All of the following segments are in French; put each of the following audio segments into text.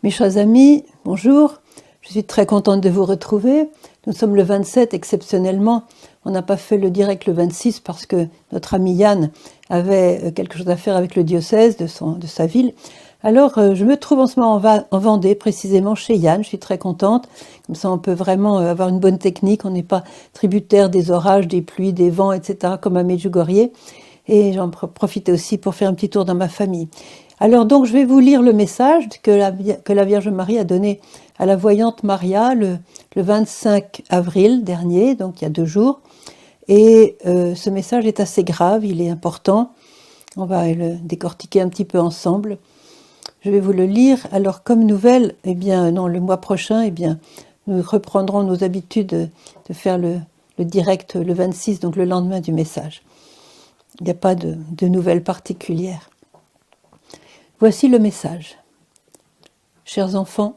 Mes chers amis, bonjour, je suis très contente de vous retrouver. Nous sommes le 27 exceptionnellement, on n'a pas fait le direct le 26 parce que notre ami Yann avait quelque chose à faire avec le diocèse de sa ville. Alors je me trouve en ce moment en Vendée, précisément chez Yann, je suis très contente, comme ça on peut vraiment avoir une bonne technique, on n'est pas tributaire des orages, des pluies, des vents, etc. comme à Medjugorje. Et j'en profitais aussi pour faire un petit tour dans ma famille. Alors donc je vais vous lire le message que la Vierge Marie a donné à la voyante Maria le 25 avril dernier, donc il y a 2 jours. Et ce message est assez grave, il est important. On va le décortiquer un petit peu ensemble. Je vais vous le lire. Alors comme nouvelle, eh bien non, le mois prochain, eh bien nous reprendrons nos habitudes de faire le direct le 26, donc le lendemain du message. Il n'y a pas de nouvelles particulières. Voici le message. Chers enfants,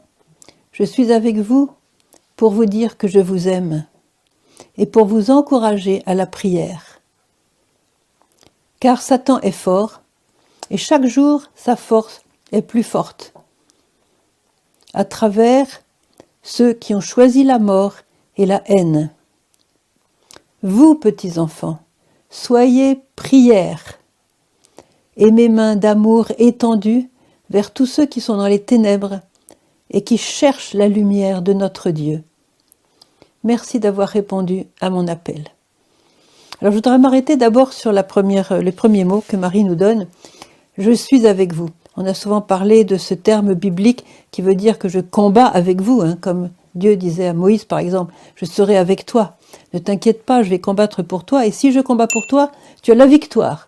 je suis avec vous pour vous dire que je vous aime et pour vous encourager à la prière. Car Satan est fort et chaque jour sa force est plus forte. À travers ceux qui ont choisi la mort et la haine. Vous, petits enfants, soyez prières et mes mains d'amour étendues vers tous ceux qui sont dans les ténèbres et qui cherchent la lumière de notre Dieu. Merci d'avoir répondu à mon appel. Alors je voudrais m'arrêter d'abord sur le premier mot que Marie nous donne. Je suis avec vous. On a souvent parlé de ce terme biblique qui veut dire que je combats avec vous, comme Dieu disait à Moïse par exemple, je serai avec toi. Ne t'inquiète pas, je vais combattre pour toi et si je combats pour toi, tu as la victoire.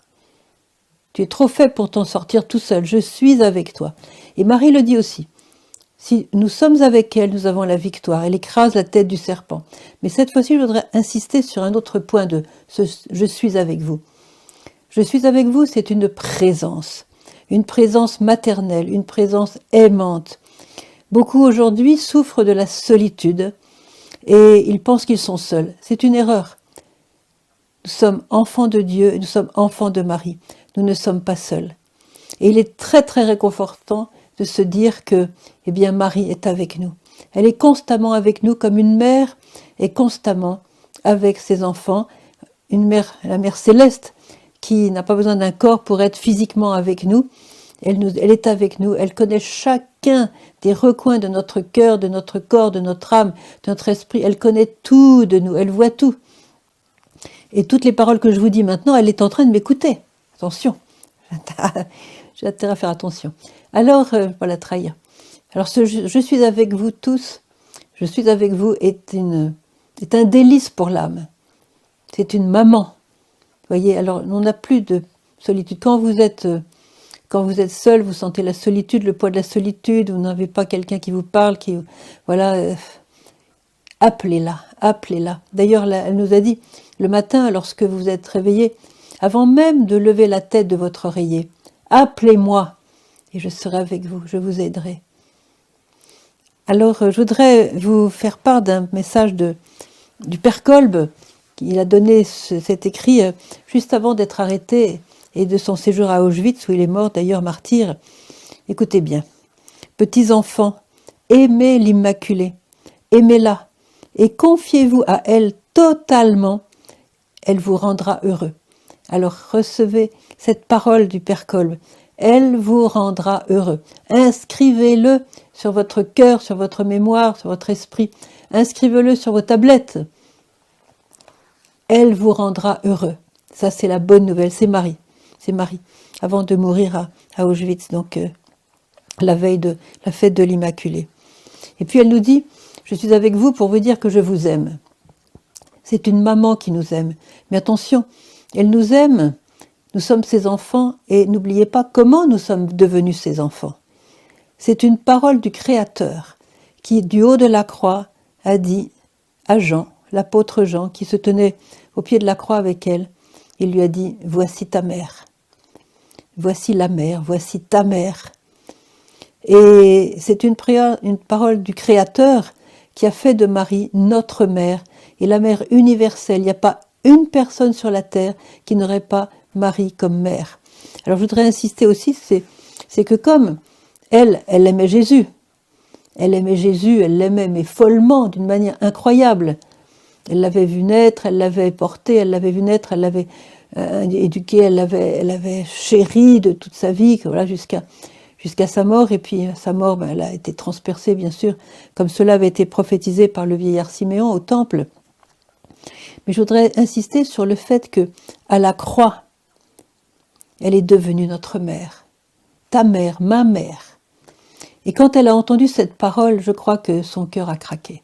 Tu es trop faible pour t'en sortir tout seul, je suis avec toi. Et Marie le dit aussi. Si nous sommes avec elle, nous avons la victoire. Elle écrase la tête du serpent. Mais cette fois-ci, je voudrais insister sur un autre point de ce « je suis avec vous ». Je suis avec vous, c'est une présence maternelle, une présence aimante. Beaucoup aujourd'hui souffrent de la solitude et ils pensent qu'ils sont seuls. C'est une erreur. Nous sommes enfants de Dieu et nous sommes enfants de Marie. Nous ne sommes pas seuls. Et il est très très réconfortant de se dire que, eh bien, Marie est avec nous. Elle est constamment avec nous comme une mère est constamment avec ses enfants. Une mère, la mère céleste, qui n'a pas besoin d'un corps pour être physiquement avec nous. Elle est avec nous, elle connaît chacun des recoins de notre cœur, de notre corps, de notre âme, de notre esprit. Elle connaît tout de nous, elle voit tout. Et toutes les paroles que je vous dis maintenant, elle est en train de m'écouter. Attention, j'ai intérêt à faire attention. Alors, pas la trahir. Alors, je suis avec vous tous, je suis avec vous est un délice pour l'âme. C'est une maman. Vous voyez, alors on n'a plus de solitude. Quand vous êtes seul, vous sentez la solitude, le poids de la solitude, vous n'avez pas quelqu'un qui vous parle, appelez-la, appelez-la. D'ailleurs, elle nous a dit, le matin, lorsque vous êtes réveillé, avant même de lever la tête de votre oreiller, appelez-moi et je serai avec vous, je vous aiderai. Alors, je voudrais vous faire part d'un message du Père Kolbe. Il a donné cet écrit juste avant d'être arrêté et de son séjour à Auschwitz, où il est mort d'ailleurs martyr. Écoutez bien. Petits enfants, aimez l'Immaculée, aimez-la et confiez-vous à elle totalement, elle vous rendra heureux. Alors recevez cette parole du Père Kolbe, elle vous rendra heureux. Inscrivez-le sur votre cœur, sur votre mémoire, sur votre esprit. Inscrivez-le sur vos tablettes. Elle vous rendra heureux. Ça, c'est la bonne nouvelle. C'est Marie. C'est Marie. Avant de mourir à Auschwitz, donc la veille de la fête de l'Immaculée. Et puis elle nous dit, je suis avec vous pour vous dire que je vous aime. C'est une maman qui nous aime. Mais attention, elle nous aime. Nous sommes ses enfants et n'oubliez pas comment nous sommes devenus ses enfants. C'est une parole du Créateur qui, du haut de la croix, a dit à Jean, l'apôtre Jean, qui se tenait au pied de la croix avec elle, il lui a dit « Voici ta mère. Voici la mère, voici ta mère. » Et c'est une parole du Créateur qui a fait de Marie notre mère et la mère universelle. Il n'y a pas une personne sur la terre qui n'aurait pas Marie comme mère. Alors je voudrais insister aussi, c'est que comme elle aimait Jésus, Elle aimait Jésus, elle l'aimait, mais follement, d'une manière incroyable. Elle l'avait vu naître, elle l'avait porté, elle l'avait vu naître, elle l'avait éduqué, elle l'avait chéri de toute sa vie, voilà, jusqu'à sa mort. Et puis sa mort, elle a été transpercée, bien sûr, comme cela avait été prophétisé par le vieillard Siméon au temple. Mais je voudrais insister sur le fait que, à la croix, elle est devenue notre mère, ta mère, ma mère. Et quand elle a entendu cette parole, je crois que son cœur a craqué.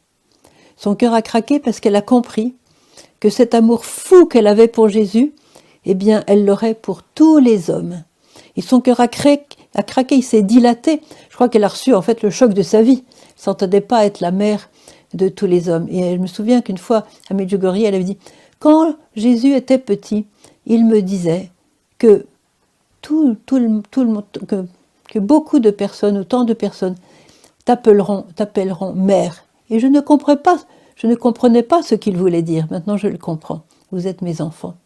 Son cœur a craqué parce qu'elle a compris que cet amour fou qu'elle avait pour Jésus, eh bien, elle l'aurait pour tous les hommes. Et son cœur a craqué, il s'est dilaté. Je crois qu'elle a reçu en fait le choc de sa vie. Elle ne s'entendait pas être la mère de tous les hommes. Et je me souviens qu'une fois, à Medjugorje, elle avait dit « Quand Jésus était petit, il me disait que que beaucoup de personnes, autant de personnes, t'appelleront mère. Et je ne comprenais pas ce qu'il voulait dire. Maintenant, je le comprends. Vous êtes mes enfants.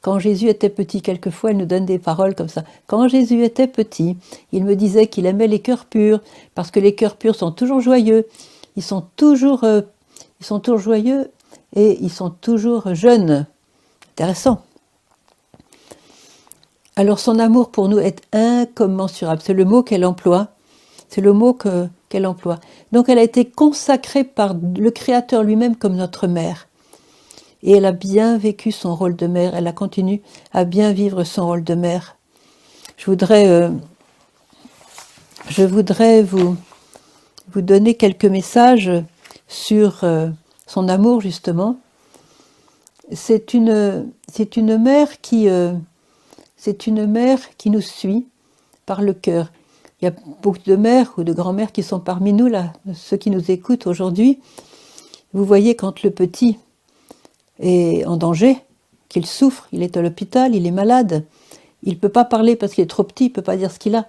Quand Jésus était petit, quelquefois, il nous donne des paroles comme ça. Quand Jésus était petit, il me disait qu'il aimait les cœurs purs, parce que les cœurs purs sont toujours joyeux. Ils sont toujours joyeux et ils sont toujours jeunes. Intéressant. Alors son amour pour nous est incommensurable. C'est le mot qu'elle emploie. C'est le mot qu'elle emploie. Donc elle a été consacrée par le Créateur lui-même comme notre mère. Et elle a bien vécu son rôle de mère. Elle a continué à bien vivre son rôle de mère. Je voudrais vous donner quelques messages sur son amour, justement. C'est une mère qui nous suit par le cœur. Il y a beaucoup de mères ou de grands-mères qui sont parmi nous, là, ceux qui nous écoutent aujourd'hui. Vous voyez quand le petit est en danger, qu'il souffre, il est à l'hôpital, il est malade, il ne peut pas parler parce qu'il est trop petit, il ne peut pas dire ce qu'il a.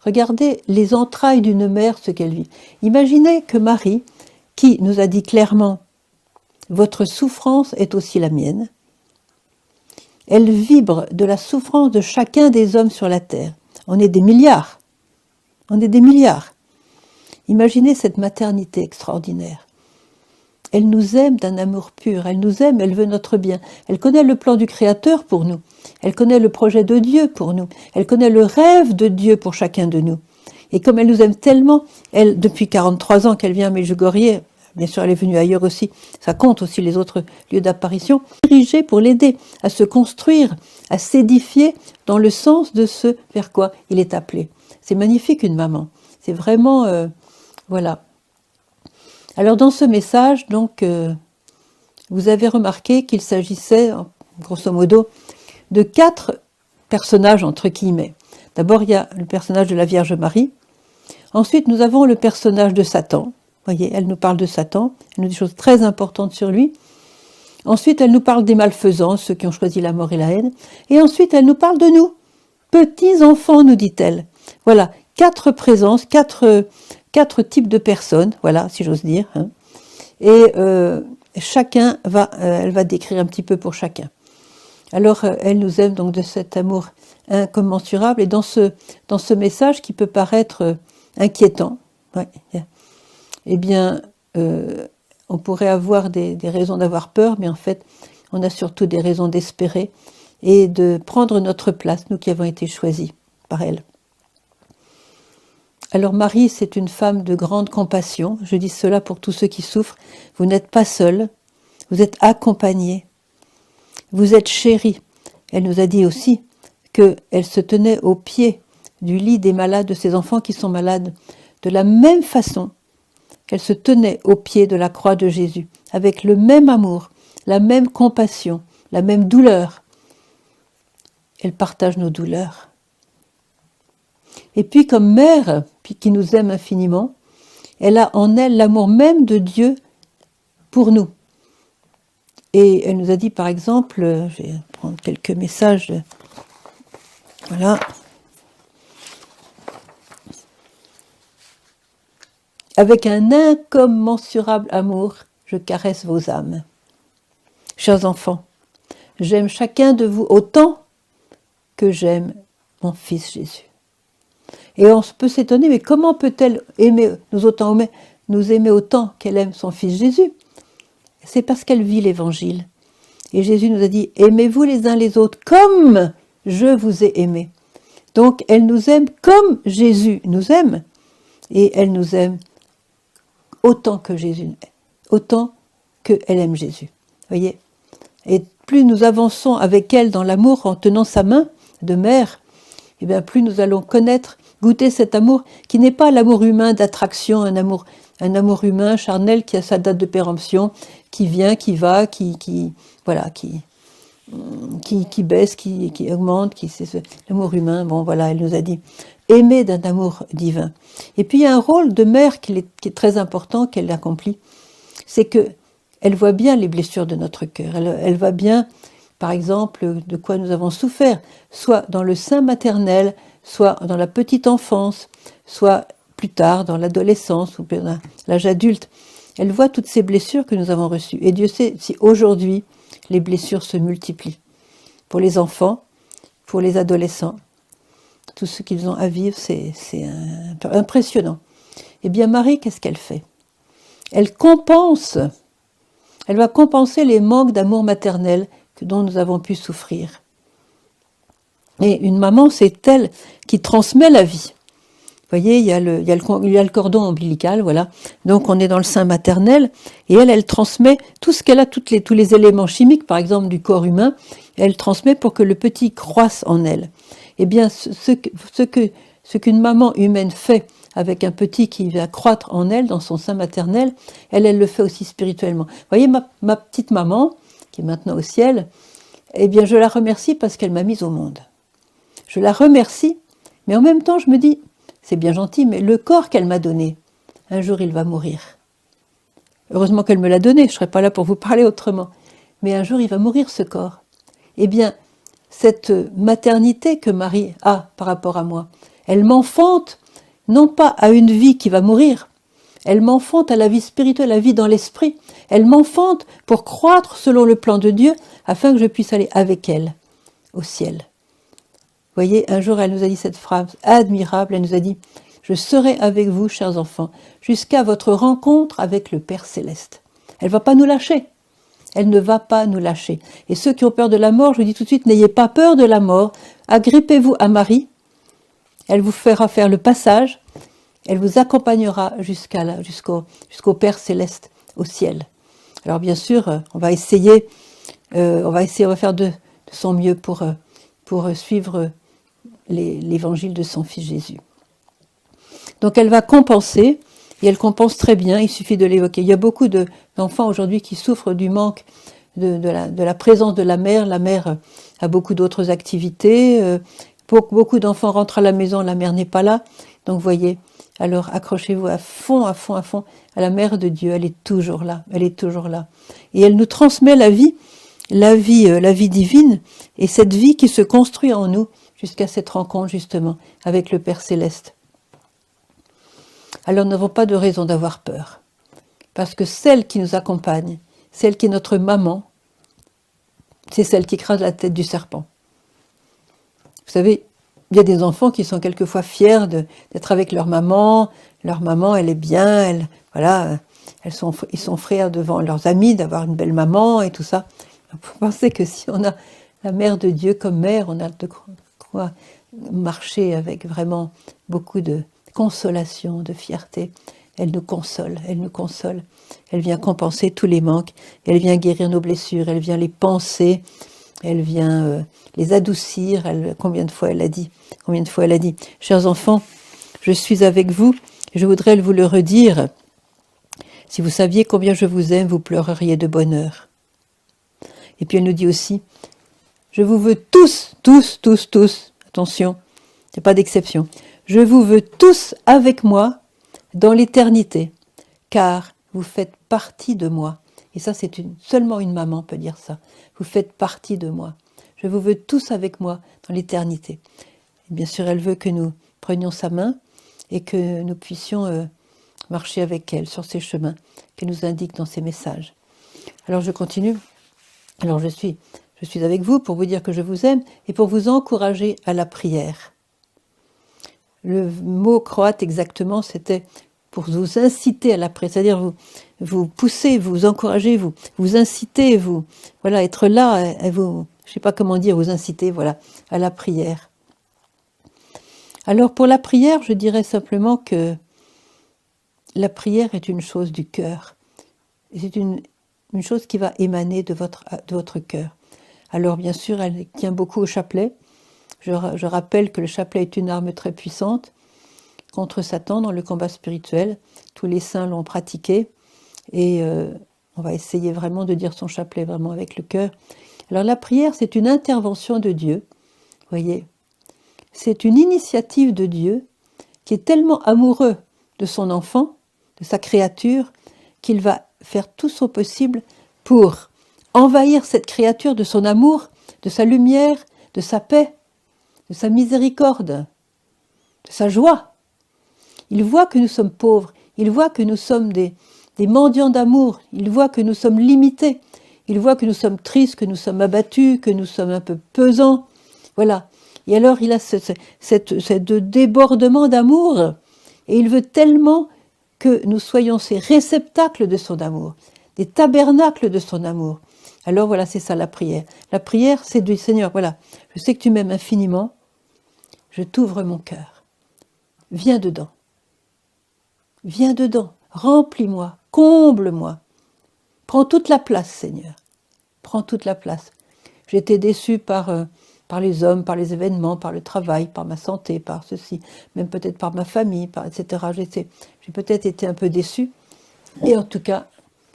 Regardez les entrailles d'une mère, ce qu'elle vit. Imaginez que Marie, qui nous a dit clairement « Votre souffrance est aussi la mienne », elle vibre de la souffrance de chacun des hommes sur la terre. On est des milliards. On est des milliards. Imaginez cette maternité extraordinaire. Elle nous aime d'un amour pur. Elle nous aime, elle veut notre bien. Elle connaît le plan du Créateur pour nous. Elle connaît le projet de Dieu pour nous. Elle connaît le rêve de Dieu pour chacun de nous. Et comme elle nous aime tellement, elle, depuis 43 ans qu'elle vient à Medjugorje, bien sûr elle est venue ailleurs aussi, ça compte aussi les autres lieux d'apparition, dirigée pour l'aider à se construire, à s'édifier dans le sens de ce vers quoi il est appelé. C'est magnifique une maman. C'est vraiment, voilà. Alors dans ce message, donc, vous avez remarqué qu'il s'agissait, grosso modo, de 4 personnages entre guillemets. D'abord, il y a le personnage de la Vierge Marie. Ensuite, nous avons le personnage de Satan. Vous voyez, elle nous parle de Satan. Elle nous dit des choses très importantes sur lui. Ensuite, elle nous parle des malfaisants, ceux qui ont choisi la mort et la haine. Et ensuite, elle nous parle de nous. Petits enfants, nous dit-elle. Voilà, 4 présences, 4 types de personnes, voilà, si j'ose dire. Hein. Et chacun elle va décrire un petit peu pour chacun. Alors, elle nous aime donc de cet amour incommensurable. Et dans ce message qui peut paraître inquiétant, ouais, eh bien, on pourrait avoir des raisons d'avoir peur, mais en fait, on a surtout des raisons d'espérer et de prendre notre place, nous qui avons été choisis par elle. Alors Marie, c'est une femme de grande compassion. Je dis cela pour tous ceux qui souffrent. Vous n'êtes pas seuls, vous êtes accompagnés, vous êtes chéris. Elle nous a dit aussi qu'elle se tenait au pied du lit des malades, de ses enfants qui sont malades, de la même façon qu'elle se tenait au pied de la croix de Jésus, avec le même amour, la même compassion, la même douleur. Elle partage nos douleurs. Et puis comme mère, qui nous aime infiniment, elle a en elle l'amour même de Dieu pour nous. Et elle nous a dit par exemple, je vais prendre quelques messages, voilà. Avec un incommensurable amour, je caresse vos âmes. Chers enfants, j'aime chacun de vous autant que j'aime mon Fils Jésus. Et on peut s'étonner, mais comment peut-elle nous aimer autant qu'elle aime son fils Jésus? C'est parce qu'elle vit l'Évangile. Et Jésus nous a dit, aimez-vous les uns les autres comme je vous ai aimés. Donc elle nous aime comme Jésus nous aime, et elle nous aime autant que Jésus, autant qu'elle aime Jésus. Voyez? Et plus nous avançons avec elle dans l'amour en tenant sa main de mère, et bien plus nous allons connaître, goûter cet amour qui n'est pas l'amour humain d'attraction, un amour humain charnel qui a sa date de péremption, qui vient, qui va, qui baisse, qui augmente, c'est l'amour humain. Bon voilà, elle nous a dit aimer d'un amour divin. Et puis il y a un rôle de mère qui est très important qu'elle accomplit, c'est que elle voit bien les blessures de notre cœur. Elle voit bien, par exemple, de quoi nous avons souffert, soit dans le sein maternel, soit dans la petite enfance, soit plus tard dans l'adolescence ou dans l'âge adulte. Elle voit toutes ces blessures que nous avons reçues. Et Dieu sait si aujourd'hui les blessures se multiplient. Pour les enfants, pour les adolescents, tout ce qu'ils ont à vivre, c'est impressionnant. Eh bien Marie, qu'est-ce qu'elle fait? Elle va compenser les manques d'amour maternel dont nous avons pu souffrir. Et une maman, c'est elle qui transmet la vie. Vous voyez, il y a le cordon ombilical, voilà. Donc on est dans le sein maternel, et elle transmet tout ce qu'elle a, tous les éléments chimiques, par exemple du corps humain, elle transmet pour que le petit croisse en elle. Eh bien, ce qu'une maman humaine fait avec un petit qui va croître en elle, dans son sein maternel, elle le fait aussi spirituellement. Vous voyez, ma petite maman, qui est maintenant au ciel, eh bien, je la remercie parce qu'elle m'a mise au monde. Je la remercie, mais en même temps, je me dis, c'est bien gentil, mais le corps qu'elle m'a donné, un jour, il va mourir. Heureusement qu'elle me l'a donné, je ne serais pas là pour vous parler autrement. Mais un jour, il va mourir, ce corps. Eh bien, cette maternité que Marie a par rapport à moi, elle m'enfante, non pas à une vie qui va mourir, elle m'enfante à la vie spirituelle, à la vie dans l'esprit. Elle m'enfante pour croître selon le plan de Dieu, afin que je puisse aller avec elle au ciel. Vous voyez, un jour, elle nous a dit cette phrase admirable, elle nous a dit « Je serai avec vous, chers enfants, jusqu'à votre rencontre avec le Père Céleste. » Elle ne va pas nous lâcher. Elle ne va pas nous lâcher. Et ceux qui ont peur de la mort, je vous dis tout de suite, n'ayez pas peur de la mort. Agrippez-vous à Marie. Elle vous fera faire le passage. Elle vous accompagnera jusqu'au Père Céleste, au ciel. Alors bien sûr, on va faire de son mieux pour suivre l'évangile de son fils Jésus. Donc elle va compenser, et elle compense très bien, il suffit de l'évoquer. Il y a beaucoup d'enfants aujourd'hui qui souffrent du manque de la présence de la mère. La mère a beaucoup d'autres activités. Beaucoup d'enfants rentrent à la maison, la mère n'est pas là. Donc voyez, alors accrochez-vous à fond à la mère de Dieu. Elle est toujours là, elle est toujours là. Et elle nous transmet la vie divine, et cette vie qui se construit en nous jusqu'à cette rencontre justement avec le Père Céleste. Alors nous n'avons pas de raison d'avoir peur, parce que celle qui nous accompagne, celle qui est notre maman, c'est celle qui écrase la tête du serpent. Vous savez, il y a des enfants qui sont quelquefois fiers d'être avec leur maman elle est bien, ils sont frères devant leurs amis d'avoir une belle maman et tout ça. Vous pensez que si on a la mère de Dieu comme mère, on a de quoi marcher avec vraiment beaucoup de consolation, de fierté. Elle nous console, elle vient compenser tous les manques, elle vient guérir nos blessures, elle vient les panser, elle vient les adoucir. Combien de fois elle a dit, chers enfants, je suis avec vous, je voudrais vous le redire, si vous saviez combien je vous aime, vous pleureriez de bonheur. Et puis elle nous dit aussi, je vous veux tous, attention, il n'y a pas d'exception, je vous veux tous avec moi dans l'éternité, car vous faites partie de moi. Et ça, seulement une maman peut dire ça. Vous faites partie de moi. Je vous veux tous avec moi dans l'éternité. Et bien sûr, elle veut que nous prenions sa main et que nous puissions marcher avec elle sur ces chemins qu'elle nous indique dans ses messages. Alors je continue. Alors je suis avec vous pour vous dire que je vous aime et pour vous encourager à la prière. Le mot croate exactement, c'était pour vous inciter à la prière, c'est-à-dire vous pousser, vous encourager, vous inciter, voilà, être là, et vous, je ne sais pas comment dire, vous inciter, voilà, à la prière. Alors pour la prière, je dirais simplement que la prière est une chose du cœur. C'est une chose qui va émaner de votre cœur. Alors bien sûr, elle tient beaucoup au chapelet. Je rappelle que le chapelet est une arme très puissante contre Satan dans le combat spirituel. Tous les saints l'ont pratiqué et on va essayer vraiment de dire son chapelet vraiment avec le cœur. Alors la prière, c'est une intervention de Dieu, vous voyez. C'est une initiative de Dieu qui est tellement amoureux de son enfant, de sa créature, qu'il va faire tout son possible pour envahir cette créature de son amour, de sa lumière, de sa paix, de sa miséricorde, de sa joie. Il voit que nous sommes pauvres, il voit que nous sommes des mendiants d'amour, il voit que nous sommes limités, il voit que nous sommes tristes, que nous sommes abattus, que nous sommes un peu pesants. Voilà. Et alors il a ce débordement d'amour, et il veut tellement que nous soyons ces réceptacles de son amour, des tabernacles de son amour. Alors voilà, c'est ça la prière. La prière, c'est du Seigneur, voilà, je sais que tu m'aimes infiniment, je t'ouvre mon cœur. Viens dedans. Viens dedans, remplis-moi, comble-moi. Prends toute la place, Seigneur. Prends toute la place. J'ai été déçue par les hommes, par les événements, par le travail, par ma santé, par ceci, même peut-être par ma famille, etc. J'ai peut-être été un peu déçue. Et en tout cas,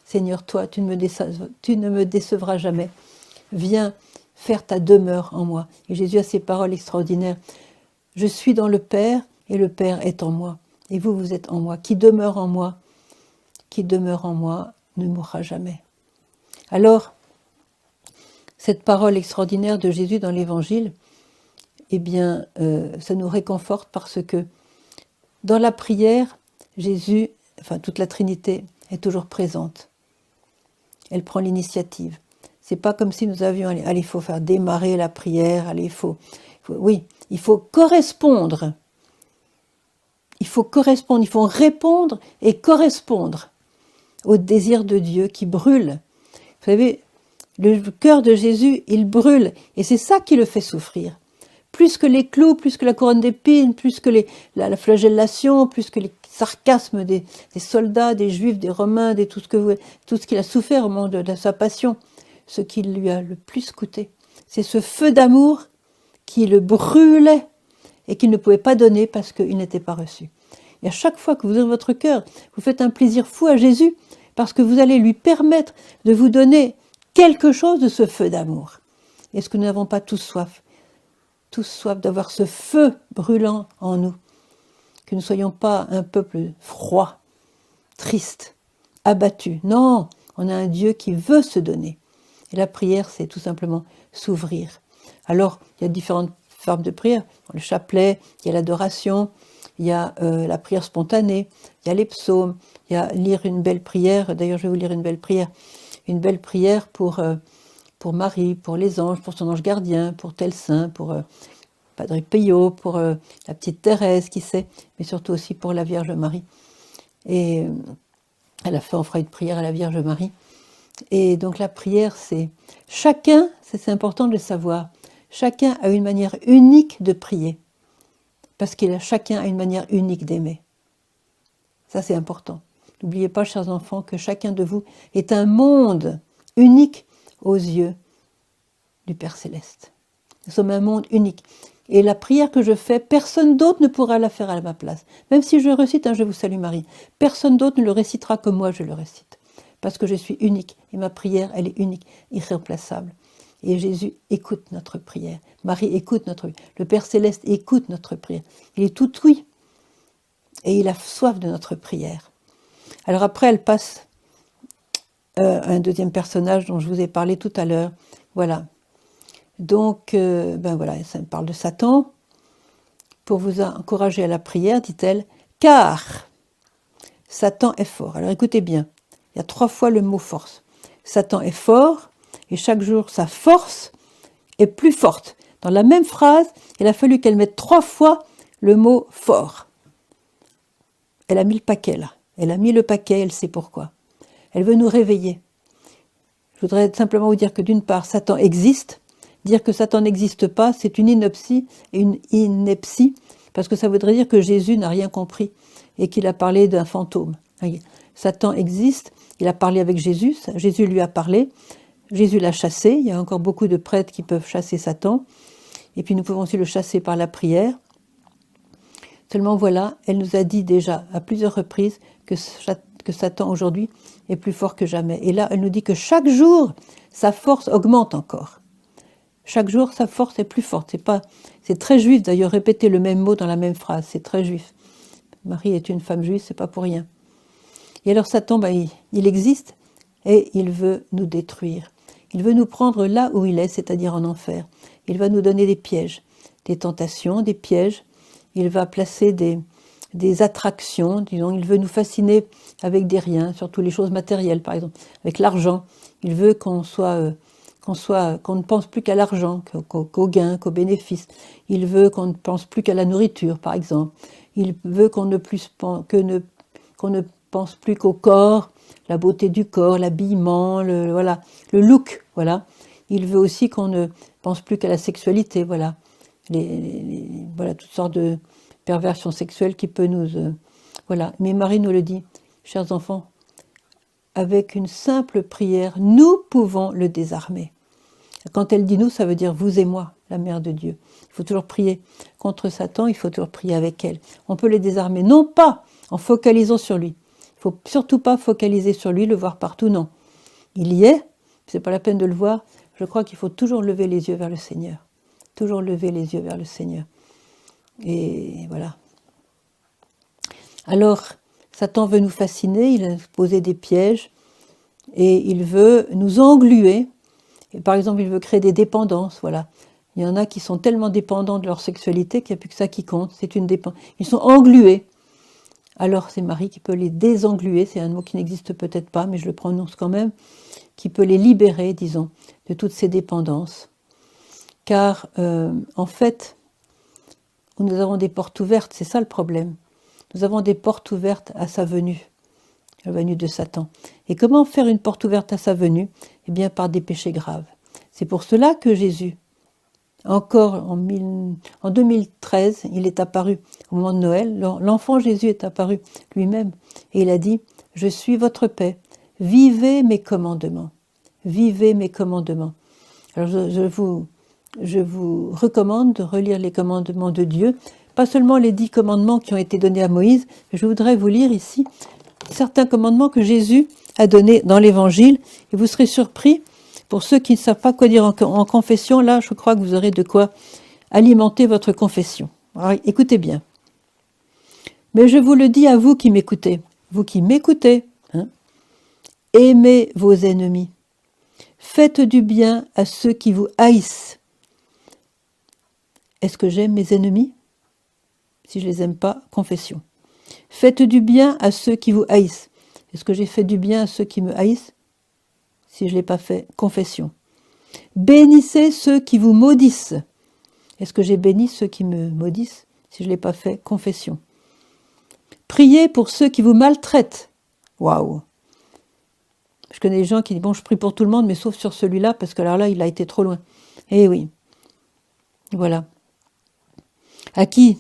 Seigneur, toi, tu ne me décevras jamais. Viens faire ta demeure en moi. Et Jésus a ces paroles extraordinaires. Je suis dans le Père et le Père est en moi. Et vous, vous êtes en moi. Qui demeure en moi ne mourra jamais. Alors, cette parole extraordinaire de Jésus dans l'Évangile, eh bien, ça nous réconforte parce que dans la prière, Jésus, enfin toute la Trinité, est toujours présente. Elle prend l'initiative. C'est pas comme si nous avions, allez, il faut faire démarrer la prière, allez, oui, il faut correspondre. Il faut répondre et correspondre au désir de Dieu qui brûle. Vous savez, le cœur de Jésus, il brûle, et c'est ça qui le fait souffrir. Plus que les clous, plus que la couronne d'épines, plus que la flagellation, plus que les sarcasmes des soldats, des juifs, des romains, tout ce qu'il a souffert au moment de sa passion, ce qui lui a le plus coûté, c'est ce feu d'amour qui le brûlait et qu'il ne pouvait pas donner parce qu'il n'était pas reçu. Et à chaque fois que vous ouvrez votre cœur, vous faites un plaisir fou à Jésus parce que vous allez lui permettre de vous donner quelque chose de ce feu d'amour. Est-ce que nous n'avons pas tous soif d'avoir ce feu brûlant en nous, que nous ne soyons pas un peuple froid, triste, abattu. Non, on a un Dieu qui veut se donner. Et la prière, c'est tout simplement s'ouvrir. Alors, il y a différentes formes de prière. Le chapelet, il y a l'adoration, il y a la prière spontanée, il y a les psaumes, il y a lire une belle prière. D'ailleurs, je vais vous lire une belle prière pour Marie, pour les anges, pour son ange gardien, pour tel saint, pour Padre Pio, pour la petite Thérèse, qui sait, mais surtout aussi pour la Vierge Marie. Et à la fin, on fera une prière à la Vierge Marie. Et donc la prière, c'est chacun, c'est important de le savoir, chacun a une manière unique de prier, parce que chacun a une manière unique d'aimer. Ça, c'est important. N'oubliez pas, chers enfants, que chacun de vous est un monde unique aux yeux du Père Céleste. Nous sommes un monde unique. Et la prière que je fais, personne d'autre ne pourra la faire à ma place. Même si je récite un « Je vous salue Marie », personne d'autre ne le récitera comme moi je le récite. Parce que je suis unique. Et ma prière, elle est unique, irremplaçable. Et Jésus écoute notre prière. Marie écoute notre prière. Le Père Céleste écoute notre prière. Il est tout oui. Et il a soif de notre prière. Alors après, elle passe un deuxième personnage dont je vous ai parlé tout à l'heure. Voilà. Donc, voilà, ça me parle de Satan. Pour vous encourager à la prière, dit-elle, car Satan est fort. Alors écoutez bien, il y a 3 fois le mot force. Satan est fort, et chaque jour sa force est plus forte. Dans la même phrase, il a fallu qu'elle mette 3 fois le mot fort. Elle a mis le paquet là. Elle a mis le paquet, elle sait pourquoi. Elle veut nous réveiller. Je voudrais simplement vous dire que d'une part, Satan existe. Dire que Satan n'existe pas, c'est une ineptie, parce que ça voudrait dire que Jésus n'a rien compris et qu'il a parlé d'un fantôme. Satan existe, il a parlé avec Jésus, Jésus lui a parlé, Jésus l'a chassé, il y a encore beaucoup de prêtres qui peuvent chasser Satan, et puis nous pouvons aussi le chasser par la prière. Seulement voilà, elle nous a dit déjà à plusieurs reprises que Satan aujourd'hui est plus fort que jamais. Et là, elle nous dit que chaque jour, sa force augmente encore. Chaque jour, sa force est plus forte. C'est très juif d'ailleurs, répéter le même mot dans la même phrase, c'est très juif. Marie est une femme juive, c'est pas pour rien. Et alors Satan, il existe et il veut nous détruire. Il veut nous prendre là où il est, c'est-à-dire en enfer. Il va nous donner des pièges, des tentations, des pièges. Il va placer des attractions, disons, il veut nous fasciner avec des riens, surtout les choses matérielles, par exemple, avec l'argent. Il veut qu'on ne pense plus qu'à l'argent, qu'au gain, qu'au bénéfice. Il veut qu'on ne pense plus qu'à la nourriture, par exemple. Il veut qu'on ne pense plus qu'au corps, la beauté du corps, l'habillement, le look, voilà. Il veut aussi qu'on ne pense plus qu'à la sexualité, voilà. Voilà, toutes sortes de perversions sexuelles qui peuvent nous... voilà. Mais Marie nous le dit, chers enfants, avec une simple prière, nous pouvons le désarmer. Quand elle dit nous, ça veut dire vous et moi, la Mère de Dieu. Il faut toujours prier contre Satan, il faut toujours prier avec elle. On peut le désarmer, non pas en focalisant sur lui. Il ne faut surtout pas focaliser sur lui, le voir partout, non. Il y est, c'est pas la peine de le voir. Je crois qu'il faut toujours lever les yeux vers le Seigneur. Toujours lever les yeux vers le Seigneur. Et voilà. Alors, Satan veut nous fasciner, il a posé des pièges, et il veut nous engluer. Et par exemple, il veut créer des dépendances, voilà. Il y en a qui sont tellement dépendants de leur sexualité qu'il n'y a plus que ça qui compte, c'est une dépendance. Ils sont englués. Alors c'est Marie qui peut les désengluer, c'est un mot qui n'existe peut-être pas, mais je le prononce quand même, qui peut les libérer, disons, de toutes ces dépendances. Car, en fait, nous avons des portes ouvertes, c'est ça le problème. Nous avons des portes ouvertes à sa venue, la venue de Satan. Et comment faire une porte ouverte à sa venue? Eh bien, par des péchés graves. C'est pour cela que Jésus, encore en 2013, il est apparu au moment de Noël, l'enfant Jésus est apparu lui-même, et il a dit, « Je suis votre paix, vivez mes commandements, vivez mes commandements. » Alors je vous recommande de relire les commandements de Dieu, pas seulement les 10 commandements qui ont été donnés à Moïse, mais je voudrais vous lire ici certains commandements que Jésus a donnés dans l'Évangile, et vous serez surpris, pour ceux qui ne savent pas quoi dire en confession, là je crois que vous aurez de quoi alimenter votre confession. Alors, écoutez bien. Mais je vous le dis à vous qui m'écoutez, hein, aimez vos ennemis, faites du bien à ceux qui vous haïssent. Est-ce que j'aime mes ennemis? Si je ne les aime pas, confession. Faites du bien à ceux qui vous haïssent. Est-ce que j'ai fait du bien à ceux qui me haïssent? Si je ne l'ai pas fait, confession. Bénissez ceux qui vous maudissent. Est-ce que j'ai béni ceux qui me maudissent? Si je ne l'ai pas fait, confession. Priez pour ceux qui vous maltraitent. Waouh! Je connais des gens qui disent, bon, je prie pour tout le monde, mais sauf sur celui-là, parce que alors là, il a été trop loin. Eh oui. Voilà. À qui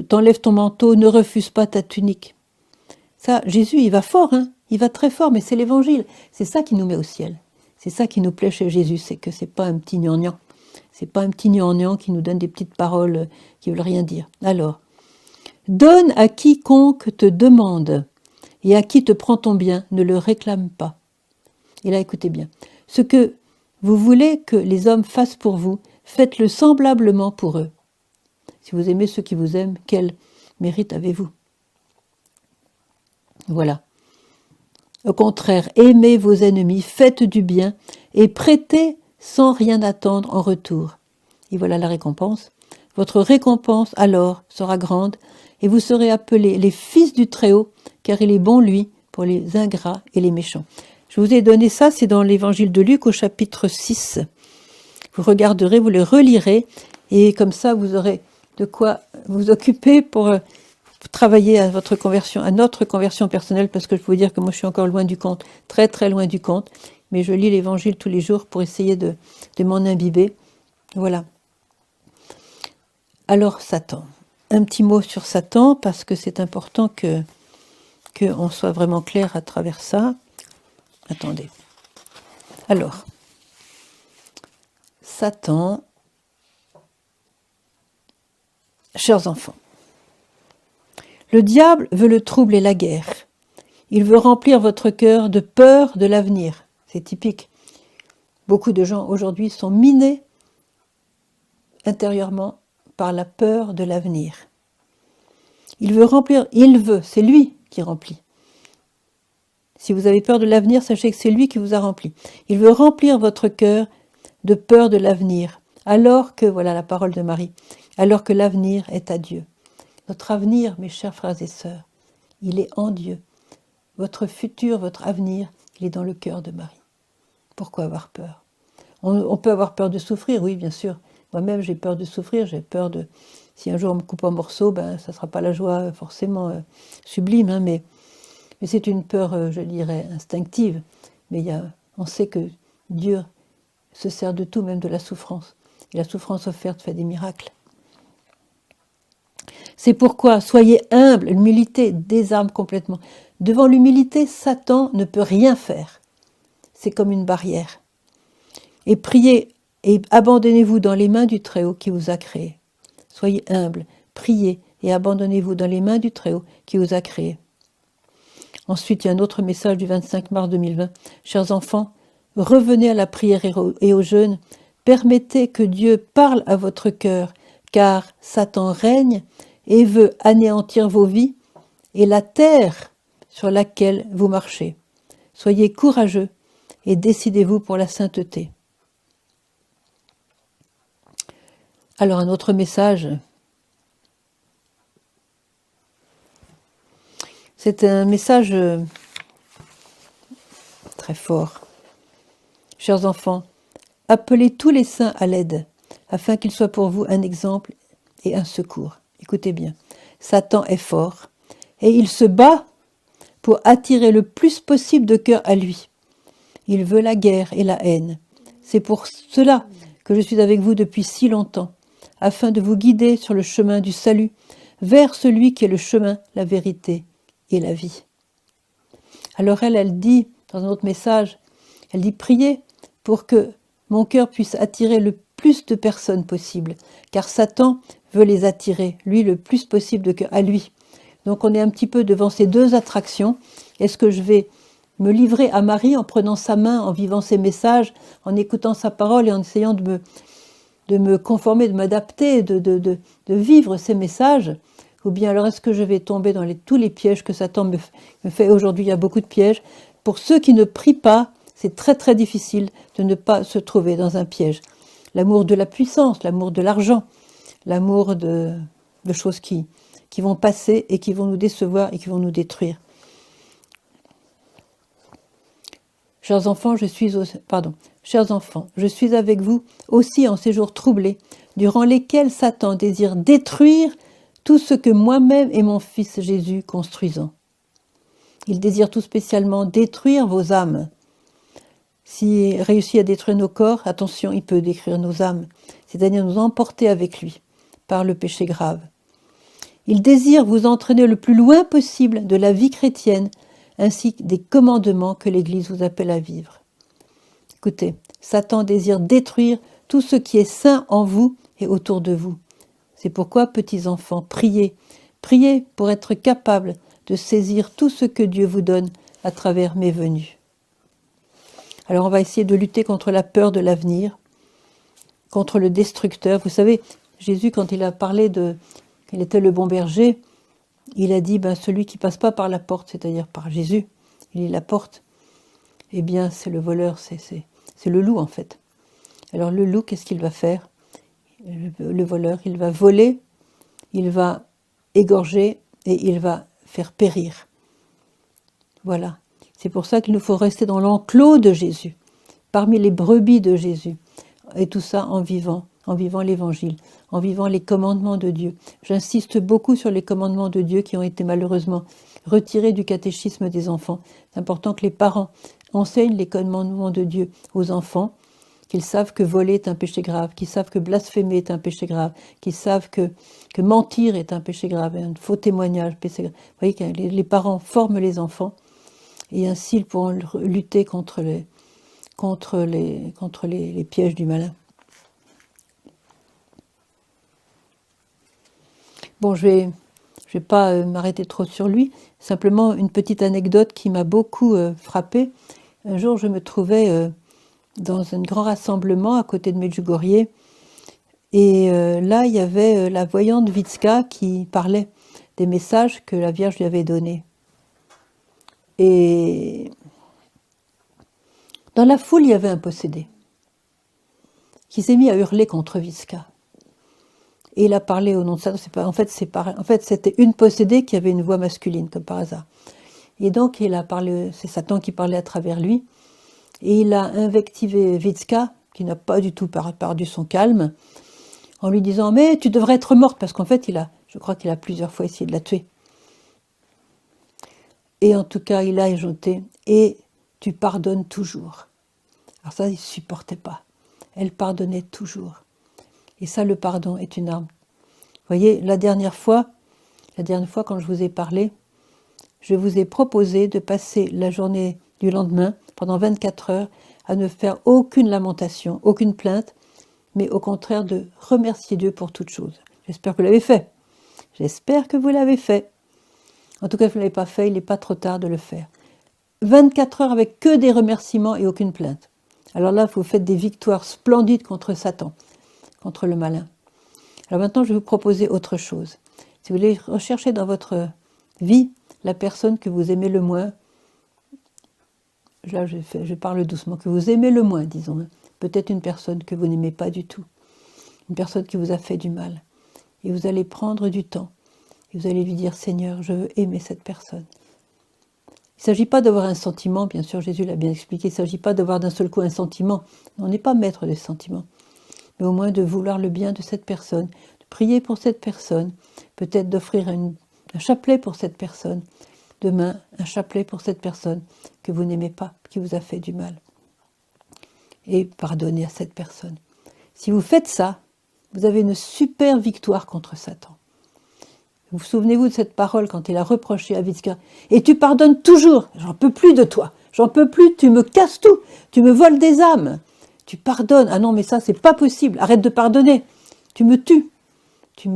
t'enlèves ton manteau, ne refuse pas ta tunique. Ça, Jésus, il va fort, hein. Il va très fort, mais c'est l'Évangile. C'est ça qui nous met au ciel. C'est ça qui nous plaît chez Jésus, c'est que c'est pas un petit gnangnan. C'est pas un petit gnangnan qui nous donne des petites paroles qui veulent rien dire. Alors, donne à quiconque te demande, et à qui te prend ton bien, ne le réclame pas. Et là, écoutez bien. Ce que vous voulez que les hommes fassent pour vous, faites-le semblablement pour eux. Si vous aimez ceux qui vous aiment, quel mérite avez-vous? Voilà. Au contraire, aimez vos ennemis, faites du bien et prêtez sans rien attendre en retour. Et voilà la récompense. Votre récompense alors sera grande et vous serez appelés les fils du Très-Haut, car il est bon, lui, pour les ingrats et les méchants. Je vous ai donné ça, c'est dans l'évangile de Luc au chapitre 6. Vous regarderez, vous le relirez, et comme ça vous aurez de quoi vous occuper pour travailler à votre conversion, à notre conversion personnelle, parce que je peux vous dire que moi je suis encore loin du compte, très très loin du compte, mais je lis l'Évangile tous les jours pour essayer de m'en imbiber. Voilà. Alors Satan. Un petit mot sur Satan, parce que c'est important qu'on soit vraiment clair à travers ça. Attendez. Alors, Satan, chers enfants, le diable veut le trouble et la guerre. Il veut remplir votre cœur de peur de l'avenir. C'est typique. Beaucoup de gens aujourd'hui sont minés intérieurement par la peur de l'avenir. Il veut, c'est lui qui remplit. Si vous avez peur de l'avenir, sachez que c'est lui qui vous a rempli. Il veut remplir votre cœur de peur de l'avenir, alors que, voilà la parole de Marie, alors que l'avenir est à Dieu. Notre avenir, mes chers frères et sœurs, il est en Dieu. Votre futur, votre avenir, il est dans le cœur de Marie. Pourquoi avoir peur? On peut avoir peur de souffrir, oui, bien sûr. Moi-même, j'ai peur de souffrir, j'ai peur de... Si un jour on me coupe en morceaux, ben, ça ne sera pas la joie forcément sublime, hein, mais c'est une peur, je dirais, instinctive. Mais on sait que Dieu se sert de tout, même de la souffrance. Et la souffrance offerte fait des miracles. C'est pourquoi, soyez humbles, l'humilité désarme complètement. Devant l'humilité, Satan ne peut rien faire. C'est comme une barrière. Et priez et abandonnez-vous dans les mains du Très-Haut qui vous a créé. Soyez humbles, priez et abandonnez-vous dans les mains du Très-Haut qui vous a créé. Ensuite, il y a un autre message du 25 mars 2020. Chers enfants, revenez à la prière et au jeûne. Permettez que Dieu parle à votre cœur, car Satan règne et veut anéantir vos vies et la terre sur laquelle vous marchez. Soyez courageux et décidez-vous pour la sainteté. Alors un autre message, c'est un message très fort. Chers enfants, appelez tous les saints à l'aide, afin qu'ils soient pour vous un exemple et un secours. Écoutez bien, Satan est fort et il se bat pour attirer le plus possible de cœur à lui. Il veut la guerre et la haine. C'est pour cela que je suis avec vous depuis si longtemps, afin de vous guider sur le chemin du salut, vers celui qui est le chemin, la vérité et la vie. Alors elle dit, dans un autre message, elle dit « Priez pour que mon cœur puisse attirer le plus de personnes possible, car Satan veut les attirer, lui, le plus possible de cœur à lui. » Donc on est un petit peu devant ces deux attractions. Est-ce que je vais me livrer à Marie en prenant sa main, en vivant ses messages, en écoutant sa parole et en essayant de me conformer, de m'adapter, de vivre ces messages, ou bien alors est-ce que je vais tomber dans tous les pièges que Satan me fait aujourd'hui? Il y a beaucoup de pièges. Pour ceux qui ne prient pas, c'est très très difficile de ne pas se trouver dans un piège. L'amour de la puissance, l'amour de l'argent, l'amour de choses qui vont passer et qui vont nous décevoir et qui vont nous détruire. Chers enfants, je suis avec vous aussi en ces jours troublés, durant lesquels Satan désire détruire tout ce que moi-même et mon Fils Jésus construisons. Il désire tout spécialement détruire vos âmes. S'il réussit à détruire nos corps, attention, il peut détruire nos âmes, c'est-à-dire nous emporter avec lui par le péché grave. Il désire vous entraîner le plus loin possible de la vie chrétienne, ainsi que des commandements que l'Église vous appelle à vivre. Écoutez, Satan désire détruire tout ce qui est saint en vous et autour de vous. C'est pourquoi, petits enfants, priez. Priez pour être capable de saisir tout ce que Dieu vous donne à travers mes venues. Alors on va essayer de lutter contre la peur de l'avenir, contre le destructeur. Vous savez, Jésus, quand il a parlé qu'il était le bon berger, il a dit, celui qui passe pas par la porte, c'est-à-dire par Jésus, il est la porte, eh bien c'est le voleur, c'est le loup en fait. Alors le loup, qu'est-ce qu'il va faire? Le voleur, il va voler, il va égorger et il va faire périr. Voilà. C'est pour ça qu'il nous faut rester dans l'enclos de Jésus, parmi les brebis de Jésus. Et tout ça en vivant en vivant l'Évangile, en vivant les commandements de Dieu. J'insiste beaucoup sur les commandements de Dieu qui ont été malheureusement retirés du catéchisme des enfants. C'est important que les parents enseignent les commandements de Dieu aux enfants, qu'ils savent que voler est un péché grave, qu'ils savent que blasphémer est un péché grave, qu'ils savent que mentir est un péché grave, un faux témoignage, péché grave. Vous voyez que les parents forment les enfants et ainsi ils pourront lutter contre les pièges du malin. Bon, je vais pas m'arrêter trop sur lui, simplement une petite anecdote qui m'a beaucoup frappée. Un jour, je me trouvais dans un grand rassemblement à côté de Medjugorje, et là, il y avait la voyante Vitska qui parlait des messages que la Vierge lui avait donnés. Et dans la foule, il y avait un possédé qui s'est mis à hurler contre Vitska. Et il a parlé au nom de Satan. En fait, c'était une possédée qui avait une voix masculine, comme par hasard. Et donc, il a parlé, c'est Satan qui parlait à travers lui. Et il a invectivé Vitska, qui n'a pas du tout perdu son calme, en lui disant « Mais tu devrais être morte », parce qu'en fait, je crois qu'il a plusieurs fois essayé de la tuer. Et en tout cas, il a ajouté « Et tu pardonnes toujours ». Alors ça, il ne supportait pas. Elle pardonnait toujours. Et ça, le pardon est une arme. Vous voyez, la dernière fois, quand je vous ai parlé, je vous ai proposé de passer la journée du lendemain, pendant 24 heures, à ne faire aucune lamentation, aucune plainte, mais au contraire de remercier Dieu pour toute chose. J'espère que vous l'avez fait. J'espère que vous l'avez fait. En tout cas, si vous ne l'avez pas fait, il n'est pas trop tard de le faire. 24 heures avec que des remerciements et aucune plainte. Alors là, vous faites des victoires splendides contre Satan, contre le malin. Alors maintenant, je vais vous proposer autre chose. Si vous voulez rechercher dans votre vie la personne que vous aimez le moins, là je parle doucement, que vous aimez le moins, disons, peut-être une personne que vous n'aimez pas du tout, une personne qui vous a fait du mal, et vous allez prendre du temps, et vous allez lui dire « Seigneur, je veux aimer cette personne ». Il ne s'agit pas d'avoir un sentiment, bien sûr, Jésus l'a bien expliqué, il ne s'agit pas d'avoir d'un seul coup un sentiment, on n'est pas maître des sentiments, mais au moins de vouloir le bien de cette personne, de prier pour cette personne, peut-être d'offrir un chapelet pour cette personne, demain un chapelet pour cette personne que vous n'aimez pas, qui vous a fait du mal. Et pardonner à cette personne. Si vous faites ça, vous avez une super victoire contre Satan. Vous souvenez-vous de cette parole quand il a reproché à Vitska « Et tu pardonnes toujours, j'en peux plus de toi, j'en peux plus, tu me casses tout, tu me voles des âmes, tu pardonnes, ah non mais ça c'est pas possible, arrête de pardonner, tu me tues, tu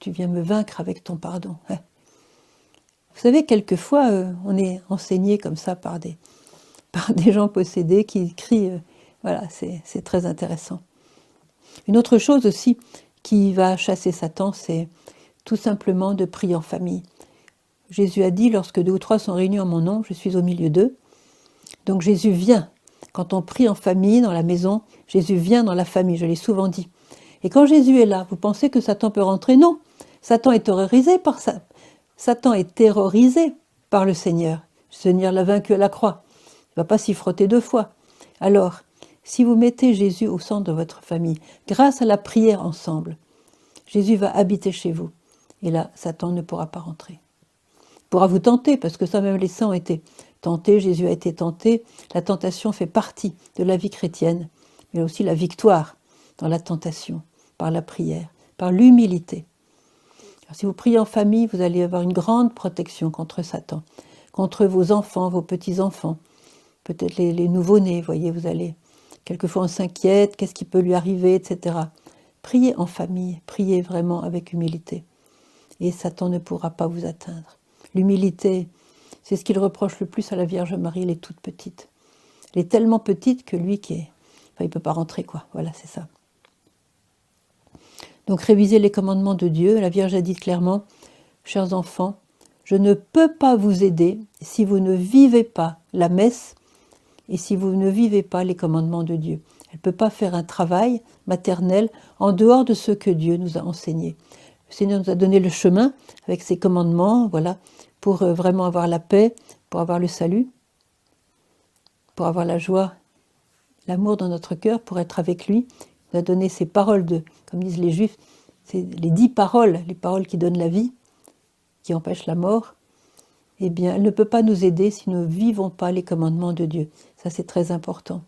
viens me vaincre avec ton pardon. » Vous savez, quelquefois, on est enseigné comme ça par des gens possédés qui crient, voilà, c'est très intéressant. Une autre chose aussi qui va chasser Satan, c'est tout simplement de prier en famille. Jésus a dit, lorsque 2 ou 3 sont réunis en mon nom, je suis au milieu d'eux. Donc Jésus vient. Quand on prie en famille, dans la maison, Jésus vient dans la famille, je l'ai souvent dit. Et quand Jésus est là, vous pensez que Satan peut rentrer? Non. Satan est terrorisé par ça. Satan est terrorisé par le Seigneur. Le Seigneur l'a vaincu à la croix. Il ne va pas s'y frotter 2 fois. Alors, si vous mettez Jésus au centre de votre famille, grâce à la prière ensemble, Jésus va habiter chez vous. Et là, Satan ne pourra pas rentrer. Il pourra vous tenter, parce que ça, même les saints ont été tentés, Jésus a été tenté. La tentation fait partie de la vie chrétienne, mais aussi la victoire dans la tentation, par la prière, par l'humilité. Si vous priez en famille, vous allez avoir une grande protection contre Satan, contre vos enfants, vos petits-enfants, peut-être les nouveau-nés, voyez, vous allez, quelquefois on s'inquiète, qu'est-ce qui peut lui arriver, etc. Priez en famille, priez vraiment avec humilité, et Satan ne pourra pas vous atteindre. L'humilité, c'est ce qu'il reproche le plus à la Vierge Marie, elle est toute petite. Elle est tellement petite que lui, il ne peut pas rentrer, quoi, voilà, c'est ça. Donc révisez les commandements de Dieu. La Vierge a dit clairement, chers enfants, je ne peux pas vous aider si vous ne vivez pas la messe et si vous ne vivez pas les commandements de Dieu. Elle ne peut pas faire un travail maternel en dehors de ce que Dieu nous a enseigné. Le Seigneur nous a donné le chemin avec ses commandements, voilà, pour vraiment avoir la paix, pour avoir le salut, pour avoir la joie, l'amour dans notre cœur, pour être avec lui. nous a donné ces paroles comme disent les Juifs, c'est les 10 paroles, les paroles qui donnent la vie, qui empêchent la mort, eh bien, elle ne peut pas nous aider si nous ne vivons pas les commandements de Dieu. Ça, c'est très important.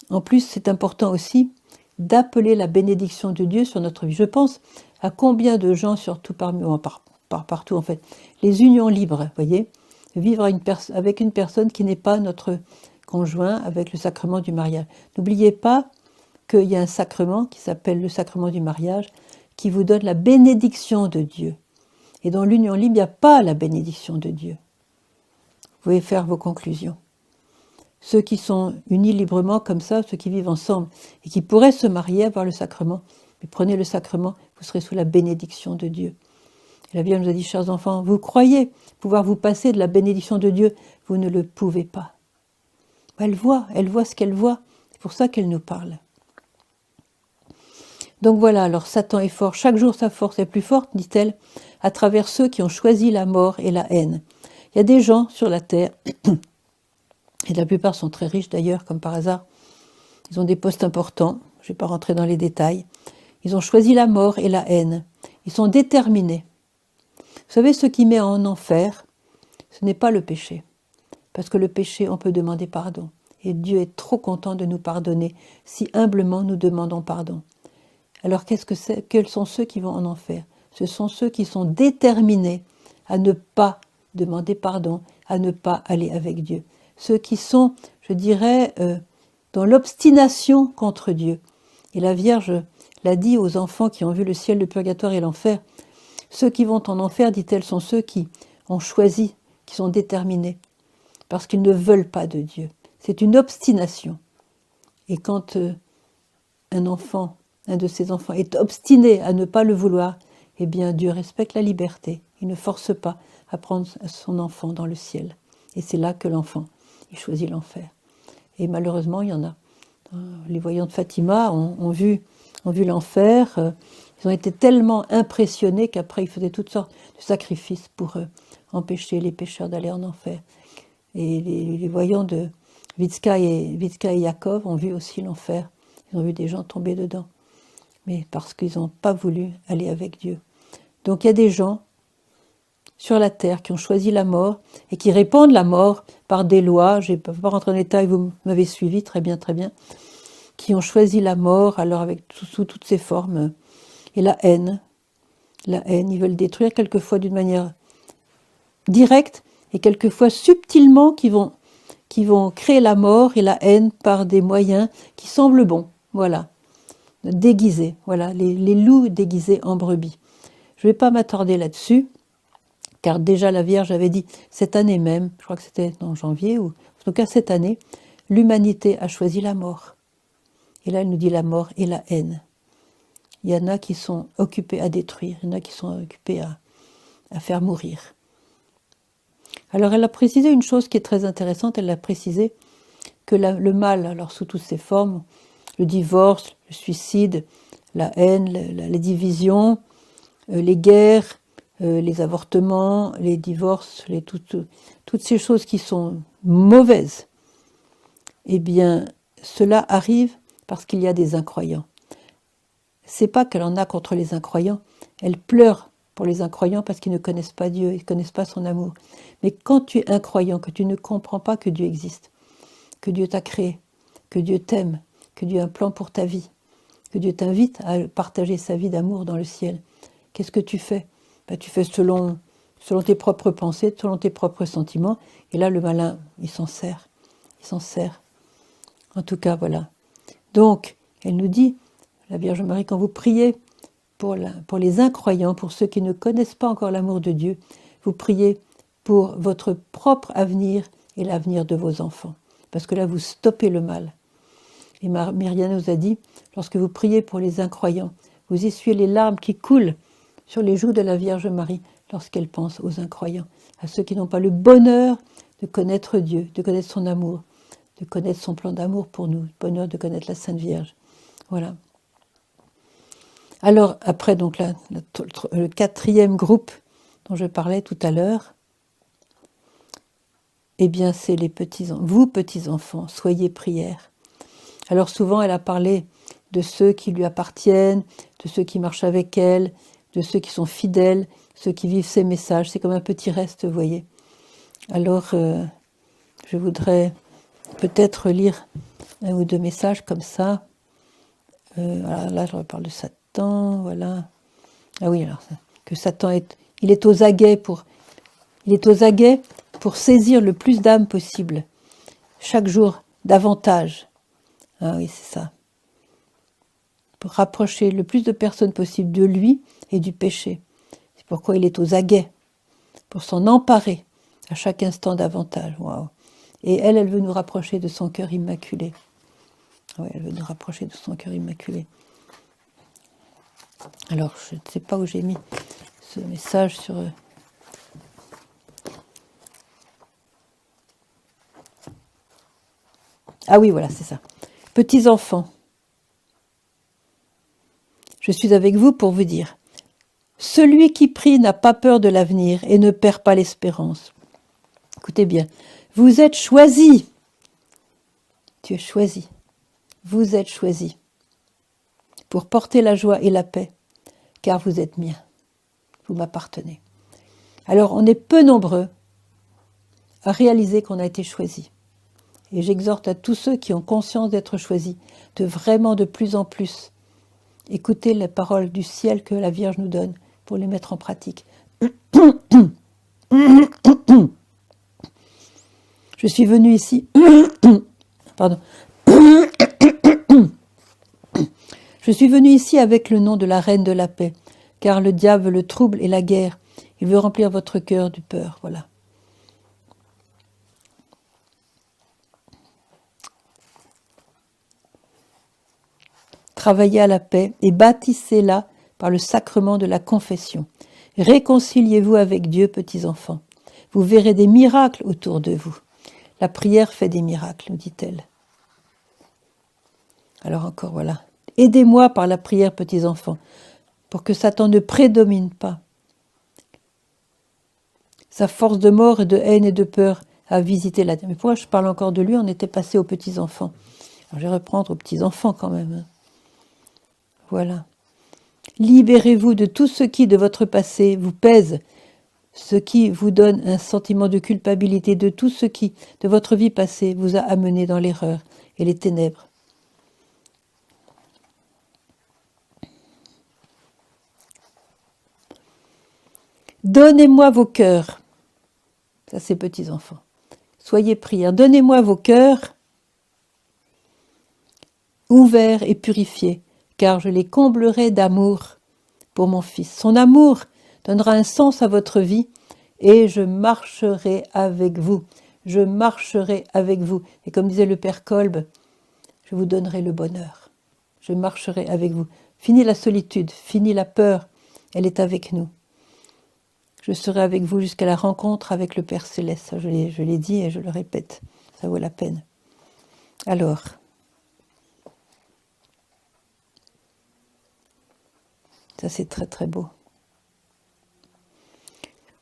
En plus, c'est important aussi d'appeler la bénédiction de Dieu sur notre vie. Je pense à combien de gens, surtout partout en fait, les unions libres, voyez, vivre avec une personne qui n'est pas notre conjoint avec le sacrement du mariage. N'oubliez pas qu'il y a un sacrement qui s'appelle le sacrement du mariage qui vous donne la bénédiction de Dieu. Et dans l'union libre, il n'y a pas la bénédiction de Dieu. Vous pouvez faire vos conclusions. Ceux qui sont unis librement comme ça, ceux qui vivent ensemble et qui pourraient se marier, avoir le sacrement, mais prenez le sacrement, vous serez sous la bénédiction de Dieu. Et la Vierge nous a dit, chers enfants, vous croyez pouvoir vous passer de la bénédiction de Dieu, vous ne le pouvez pas. Elle voit ce qu'elle voit, c'est pour ça qu'elle nous parle. Donc voilà, alors Satan est fort, chaque jour sa force est plus forte, dit-elle, à travers ceux qui ont choisi la mort et la haine. Il y a des gens sur la terre, et la plupart sont très riches d'ailleurs, comme par hasard, ils ont des postes importants, je ne vais pas rentrer dans les détails, ils ont choisi la mort et la haine, ils sont déterminés. Vous savez, ce qui met en enfer, ce n'est pas le péché, parce que le péché, on peut demander pardon, et Dieu est trop content de nous pardonner, si humblement nous demandons pardon. Alors qu'est-ce que c'est? Quels sont ceux qui vont en enfer? Ce sont ceux qui sont déterminés à ne pas demander pardon, à ne pas aller avec Dieu. Ceux qui sont, je dirais, dans l'obstination contre Dieu. Et la Vierge l'a dit aux enfants qui ont vu le ciel, le purgatoire et l'enfer. Ceux qui vont en enfer, dit-elle, sont ceux qui ont choisi, qui sont déterminés, parce qu'ils ne veulent pas de Dieu. C'est une obstination. Et quand un de ses enfants est obstiné à ne pas le vouloir, eh bien Dieu respecte la liberté. Il ne force pas à prendre son enfant dans le ciel. Et c'est là que l'enfant, il choisit l'enfer. Et malheureusement, il y en a. Les voyants de Fatima ont vu l'enfer. Ils ont été tellement impressionnés qu'après, ils faisaient toutes sortes de sacrifices pour empêcher les pécheurs d'aller en enfer. Et les voyants de Vitska et Yakov ont vu aussi l'enfer. Ils ont vu des gens tomber dedans. Mais parce qu'ils n'ont pas voulu aller avec Dieu. Donc il y a des gens sur la terre qui ont choisi la mort et qui répandent la mort par des lois, je ne peux pas rentrer en détail, vous m'avez suivi, très bien, qui ont choisi la mort, alors avec sous toutes ses formes, et la haine, ils veulent détruire quelquefois d'une manière directe et quelquefois subtilement qui vont créer la mort et la haine par des moyens qui semblent bons, voilà, déguisés, voilà, les loups déguisés en brebis. Je ne vais pas m'attarder là-dessus, car déjà la Vierge avait dit, cette année même, je crois que c'était en janvier, ou en tout cas cette année, l'humanité a choisi la mort. Et là, elle nous dit la mort et la haine. Il y en a qui sont occupés à détruire, il y en a qui sont occupés à faire mourir. Alors elle a précisé une chose qui est très intéressante, elle a précisé que le mal, alors sous toutes ses formes, le divorce, le suicide, la haine, la division, les guerres, les avortements, les divorces, toutes ces choses qui sont mauvaises, eh bien, cela arrive parce qu'il y a des incroyants. C'est pas qu'elle en a contre les incroyants, elle pleure pour les incroyants parce qu'ils ne connaissent pas Dieu, ils ne connaissent pas son amour. Mais quand tu es incroyant, que tu ne comprends pas que Dieu existe, que Dieu t'a créé, que Dieu t'aime, que Dieu a un plan pour ta vie, que Dieu t'invite à partager sa vie d'amour dans le ciel, qu'est-ce que tu fais? Ben, tu fais selon tes propres pensées, selon tes propres sentiments, et là le malin, il s'en sert. En tout cas, voilà. Donc, elle nous dit, la Vierge Marie, quand vous priez pour les incroyants, pour ceux qui ne connaissent pas encore l'amour de Dieu, vous priez pour votre propre avenir et l'avenir de vos enfants. Parce que là, vous stoppez le mal. Et Myriam nous a dit, lorsque vous priez pour les incroyants, vous essuyez les larmes qui coulent sur les joues de la Vierge Marie lorsqu'elle pense aux incroyants, à ceux qui n'ont pas le bonheur de connaître Dieu, de connaître son amour, de connaître son plan d'amour pour nous, le bonheur de connaître la Sainte Vierge. Voilà. Alors, après, donc le quatrième groupe dont je parlais tout à l'heure, eh bien, c'est vous, petits-enfants, soyez prières. Alors souvent, elle a parlé de ceux qui lui appartiennent, de ceux qui marchent avec elle, de ceux qui sont fidèles, ceux qui vivent ses messages. C'est comme un petit reste, vous voyez. Alors, je voudrais peut-être lire un ou deux messages comme ça. Alors là, je reparle de Satan, voilà. Ah oui, alors, que Satan il est aux aguets pour saisir le plus d'âmes possible. Chaque jour, davantage. Ah oui, c'est ça. Pour rapprocher le plus de personnes possible de lui et du péché. C'est pourquoi il est aux aguets, pour s'en emparer à chaque instant davantage. Waouh. Et elle veut nous rapprocher de son cœur immaculé. Oui, elle veut nous rapprocher de son cœur immaculé. Alors, je ne sais pas où j'ai mis ce message sur... Ah oui, voilà, c'est ça. Petits enfants, je suis avec vous pour vous dire, celui qui prie n'a pas peur de l'avenir et ne perd pas l'espérance. Écoutez bien, vous êtes choisis. Tu es choisi. Vous êtes choisis pour porter la joie et la paix, car vous êtes miens. Vous m'appartenez. Alors, on est peu nombreux à réaliser qu'on a été choisis. Et j'exhorte à tous ceux qui ont conscience d'être choisis, de vraiment de plus en plus écouter les paroles du ciel que la Vierge nous donne pour les mettre en pratique. Je suis venue ici... Pardon. Je suis venue ici avec le nom de la Reine de la Paix, car le diable, le trouble et la guerre, il veut remplir votre cœur de peur. Voilà. Travaillez à la paix et bâtissez-la par le sacrement de la confession. Réconciliez-vous avec Dieu, petits enfants. Vous verrez des miracles autour de vous. La prière fait des miracles, nous dit-elle. Alors encore, voilà. Aidez-moi par la prière, petits enfants, pour que Satan ne prédomine pas. Sa force de mort et de haine et de peur a visité la terre. Mais pourquoi je parle encore de lui? On était passé aux petits enfants. Alors je vais reprendre aux petits enfants quand même. Voilà. Libérez-vous de tout ce qui, de votre passé, vous pèse, ce qui vous donne un sentiment de culpabilité, de tout ce qui, de votre vie passée, vous a amené dans l'erreur et les ténèbres. Donnez-moi vos cœurs. Ça, c'est petits enfants. Soyez prières. Donnez-moi vos cœurs ouverts et purifiés, car je les comblerai d'amour pour mon Fils. Son amour donnera un sens à votre vie et je marcherai avec vous. Je marcherai avec vous. Et comme disait le Père Kolb, je vous donnerai le bonheur. Je marcherai avec vous. Fini la solitude, fini la peur, elle est avec nous. Je serai avec vous jusqu'à la rencontre avec le Père Céleste. Ça, je l'ai dit et je le répète, ça vaut la peine. Alors, ça c'est très très beau.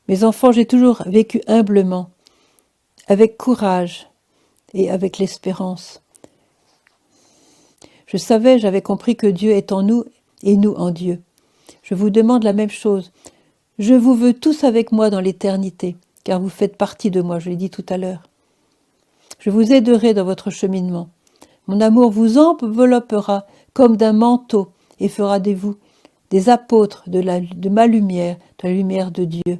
Mes enfants, j'ai toujours vécu humblement, avec courage et avec l'espérance. Je savais, j'avais compris que Dieu est en nous et nous en Dieu. Je vous demande la même chose. Je vous veux tous avec moi dans l'éternité, car vous faites partie de moi, je l'ai dit tout à l'heure. Je vous aiderai dans votre cheminement. Mon amour vous enveloppera comme d'un manteau et fera de vous des apôtres de ma lumière, de la lumière de Dieu.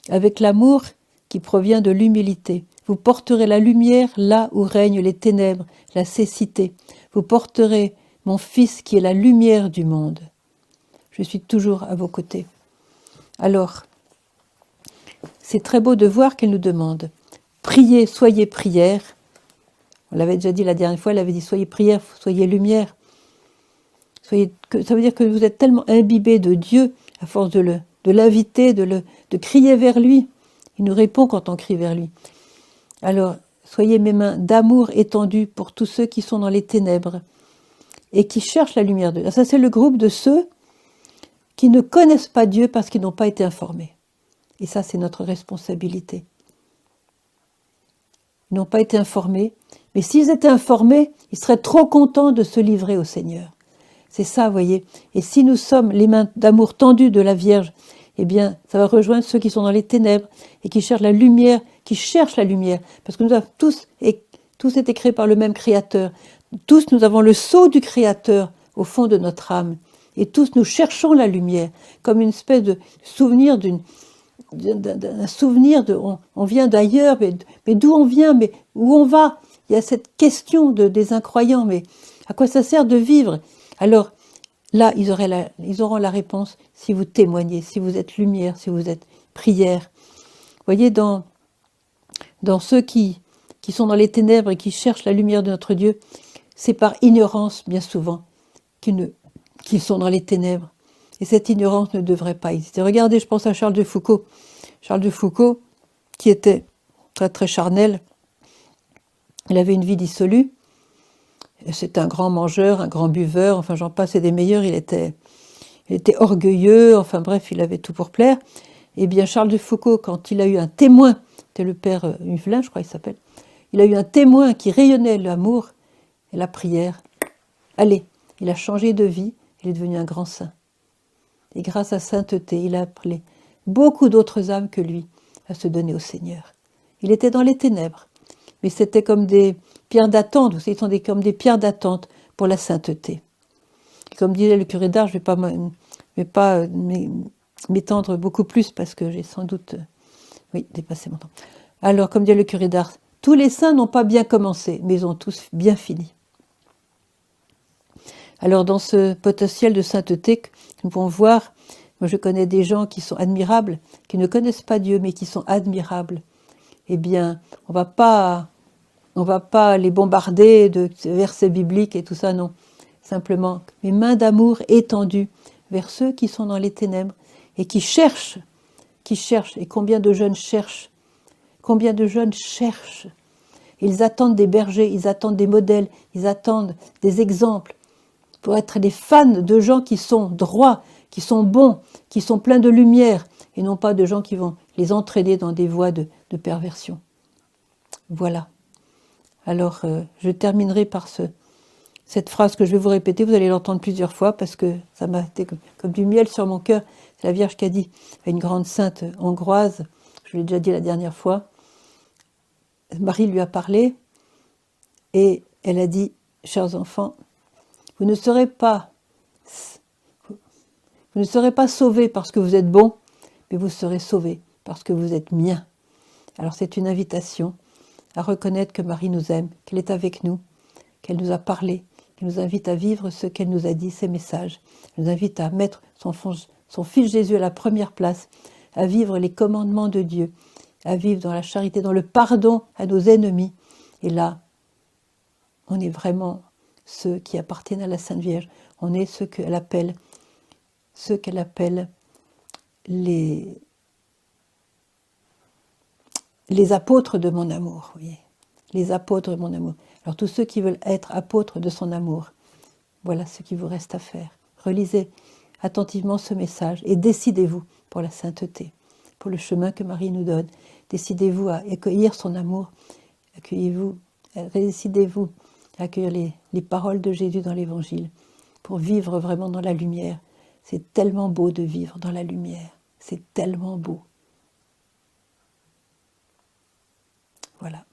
Avec l'amour qui provient de l'humilité, vous porterez la lumière là où règnent les ténèbres, la cécité. Vous porterez mon Fils qui est la lumière du monde. Je suis toujours à vos côtés. Alors, c'est très beau de voir qu'elle nous demande « Priez, soyez prière ». On l'avait déjà dit la dernière fois, elle avait dit « Soyez prière, soyez lumière ». Ça veut dire que vous êtes tellement imbibé de Dieu, à force de l'inviter, de crier vers lui. Il nous répond quand on crie vers lui. Alors, soyez mes mains d'amour étendues pour tous ceux qui sont dans les ténèbres et qui cherchent la lumière de Dieu. Ça, c'est le groupe de ceux qui ne connaissent pas Dieu parce qu'ils n'ont pas été informés. Et ça, c'est notre responsabilité. Ils n'ont pas été informés. Mais s'ils étaient informés, ils seraient trop contents de se livrer au Seigneur. C'est ça, vous voyez. Et si nous sommes les mains d'amour tendues de la Vierge, eh bien, ça va rejoindre ceux qui sont dans les ténèbres et qui cherchent la lumière, Parce que nous avons tous été créés par le même Créateur. Tous, nous avons le sceau du Créateur au fond de notre âme. Et tous, nous cherchons la lumière, comme une espèce de souvenir d'un souvenir on vient d'ailleurs, mais d'où on vient, mais où on va. Il y a cette question des incroyants, mais à quoi ça sert de vivre? Alors là, ils auront la réponse si vous témoignez, si vous êtes lumière, si vous êtes prière. Vous voyez, dans ceux qui sont dans les ténèbres et qui cherchent la lumière de notre Dieu, c'est par ignorance, bien souvent, qu'ils sont dans les ténèbres. Et cette ignorance ne devrait pas exister. Regardez, je pense à Charles de Foucault. Charles de Foucault, qui était très très charnel, il avait une vie dissolue. C'était un grand mangeur, un grand buveur, enfin j'en passe et des meilleurs. Il était orgueilleux, enfin bref, il avait tout pour plaire. Et bien Charles de Foucault, quand il a eu un témoin, c'était le père Huvelin, je crois qu'il s'appelle, il a eu un témoin qui rayonnait l'amour et la prière. Allez, il a changé de vie, il est devenu un grand saint. Et grâce à sainteté, il a appelé beaucoup d'autres âmes que lui à se donner au Seigneur. Il était dans les ténèbres, mais c'était comme des pierres d'attente, vous savez, ils sont comme des pierres d'attente pour la sainteté. Et comme disait le curé d'Ars, je ne vais pas m'étendre beaucoup plus parce que j'ai sans doute, dépassé mon temps. Alors, comme dit le curé d'Ars, tous les saints n'ont pas bien commencé, mais ils ont tous bien fini. Alors, dans ce potentiel de sainteté, nous pouvons voir, moi je connais des gens qui sont admirables, qui ne connaissent pas Dieu, mais qui sont admirables. Eh bien, on va pas les bombarder de versets bibliques et tout ça, non. Simplement, mes mains d'amour étendues vers ceux qui sont dans les ténèbres et qui cherchent. Et combien de jeunes cherchent? Combien de jeunes cherchent? Ils attendent des bergers, ils attendent des modèles, ils attendent des exemples pour être des fans de gens qui sont droits, qui sont bons, qui sont pleins de lumière, et non pas de gens qui vont les entraîner dans des voies de perversion. Voilà. Alors, je terminerai par cette phrase que je vais vous répéter, vous allez l'entendre plusieurs fois, parce que ça m'a été comme du miel sur mon cœur. C'est la Vierge qui a dit à une grande sainte hongroise, je l'ai déjà dit la dernière fois, Marie lui a parlé, et elle a dit, chers enfants, vous ne serez pas sauvés parce que vous êtes bons, mais vous serez sauvés parce que vous êtes miens. Alors c'est une invitation à reconnaître que Marie nous aime, qu'elle est avec nous, qu'elle nous a parlé, qu'elle nous invite à vivre ce qu'elle nous a dit, ses messages. Elle nous invite à mettre son Fils Jésus à la première place, à vivre les commandements de Dieu, à vivre dans la charité, dans le pardon à nos ennemis. Et là, on est vraiment ceux qui appartiennent à la Sainte Vierge. On est ceux qu'elle appelle les apôtres de mon amour, vous voyez, les apôtres de mon amour. Alors tous ceux qui veulent être apôtres de son amour, voilà ce qu'il vous reste à faire. Relisez attentivement ce message et décidez-vous pour la sainteté, pour le chemin que Marie nous donne. Décidez-vous à accueillir son amour, décidez-vous à accueillir les paroles de Jésus dans l'Évangile pour vivre vraiment dans la lumière. C'est tellement beau de vivre dans la lumière, c'est tellement beau. Voilà.